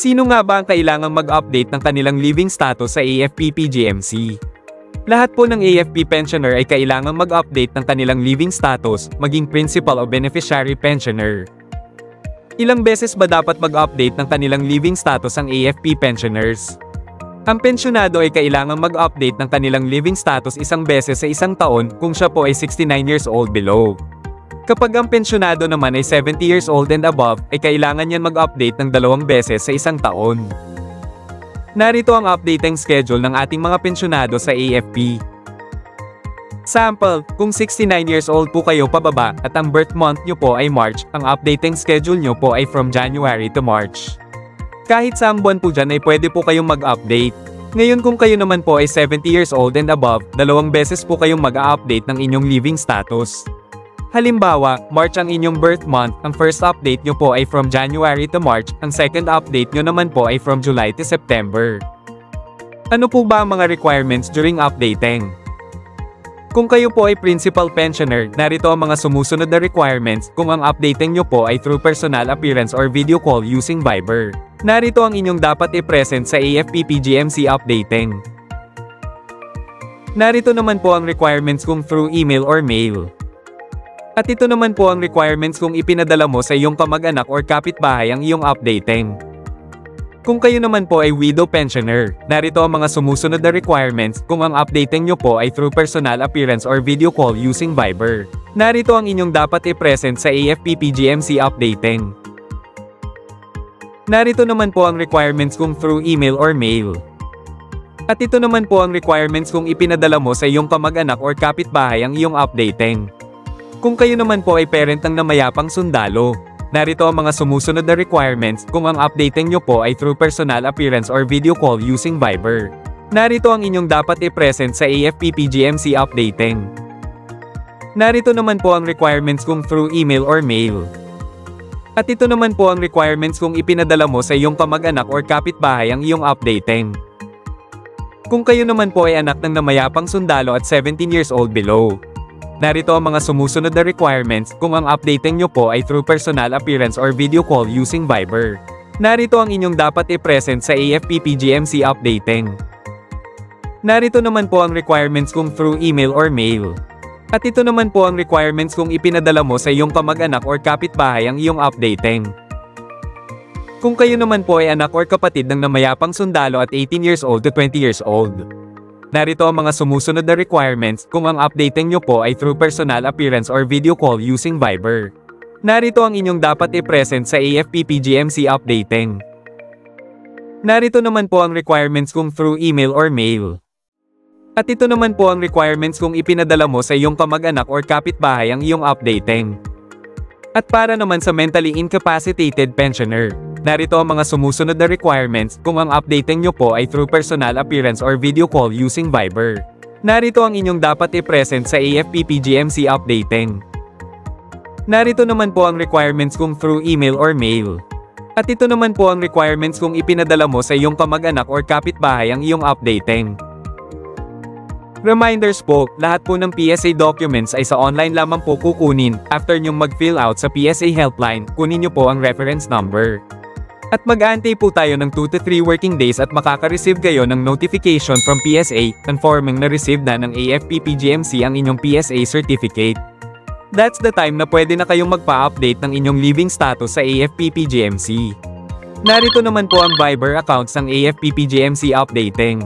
Sino nga ba ang kailangang mag-update ng kanilang living status sa AFP-PGMC? Lahat po ng AFP pensioner ay kailangang mag-update ng kanilang living status, maging principal o beneficiary pensioner. Ilang beses ba dapat mag-update ng kanilang living status ang AFP pensioners? Ang pensyonado ay kailangang mag-update ng kanilang living status isang beses sa isang taon kung siya po ay 69 years old below. Kapag ang pensyonado naman ay 70 years old and above, ay kailangan niyan mag-update ng 2 beses sa isang taon. Narito ang updating schedule ng ating mga pensyonado sa AFP. Sample, kung 69 years old po kayo pababa at ang birth month nyo po ay March, ang updating schedule nyo po ay from January to March. Kahit saang buwan po dyan ay pwede po kayong mag-update. Ngayon kung kayo naman po ay 70 years old and above, 2 beses po kayong mag-update ng inyong living status. Halimbawa, March ang inyong birth month, ang first update nyo po ay from January to March, ang second update nyo naman po ay from July to September. Ano po ba ang mga requirements during updating? Kung kayo po ay principal pensioner, narito ang mga sumusunod na requirements kung ang updating nyo po ay through personal appearance or video call using Viber. Narito ang inyong dapat i-present sa AFP-PGMC updating. Narito naman po ang requirements kung through email or mail. At ito naman po ang requirements kung ipinadala mo sa iyong kamag-anak or kapitbahay ang iyong updating. Kung kayo naman po ay widow pensioner, narito ang mga sumusunod na requirements kung ang updating nyo po ay through personal appearance or video call using Viber. Narito ang inyong dapat i-present sa AFP-PGMC updating. Narito naman po ang requirements kung through email or mail. At ito naman po ang requirements kung ipinadala mo sa iyong kamag-anak or kapitbahay ang iyong updating. Kung kayo naman po ay parent ng namayapang sundalo, narito ang mga sumusunod na requirements kung ang updating nyo po ay through personal appearance or video call using Viber. Narito ang inyong dapat i-present sa AFP-PGMC updating. Narito naman po ang requirements kung through email or mail. At ito naman po ang requirements kung ipinadala mo sa iyong kamag-anak or kapitbahay ang iyong updating. Kung kayo naman po ay anak ng namayapang sundalo at 17 years old below, narito ang mga sumusunod na requirements kung ang updating nyo po ay through personal appearance or video call using Viber. Narito ang inyong dapat i-present sa AFP-PGMC updating. Narito naman po ang requirements kung through email or mail. At ito naman po ang requirements kung ipinadala mo sa iyong kamag-anak or kapitbahay ang iyong updating. Kung kayo naman po ay anak or kapatid ng namayapang sundalo at 18 years old to 20 years old, narito ang mga sumusunod na requirements kung ang updating nyo po ay through personal appearance or video call using Viber. Narito ang inyong dapat i-present sa AFP-PGMC updating. Narito naman po ang requirements kung through email or mail. At ito naman po ang requirements kung ipinadala mo sa iyong kamag-anak or kapitbahay ang iyong updating. At para naman sa mentally incapacitated pensioner, narito ang mga sumusunod na requirements kung ang updating nyo po ay through personal appearance or video call using Viber. Narito ang inyong dapat i-present sa AFP-PGMC updating. Narito naman po ang requirements kung through email or mail. At ito naman po ang requirements kung ipinadala mo sa iyong kamag-anak or kapitbahay ang iyong updating. Reminders po, lahat po ng PSA documents ay sa online lamang po kukunin. After nyong mag-fill out sa PSA helpline, kunin nyo po ang reference number. At mag-aantay po tayo ng 2 to 3 working days at makaka-receive kayo ng notification from PSA, confirming na receive na ng AFP-PGMC ang inyong PSA certificate. That's the time na pwede na kayong magpa-update ng inyong living status sa AFP-PGMC. Narito naman po ang Viber accounts ng AFP-PGMC updating.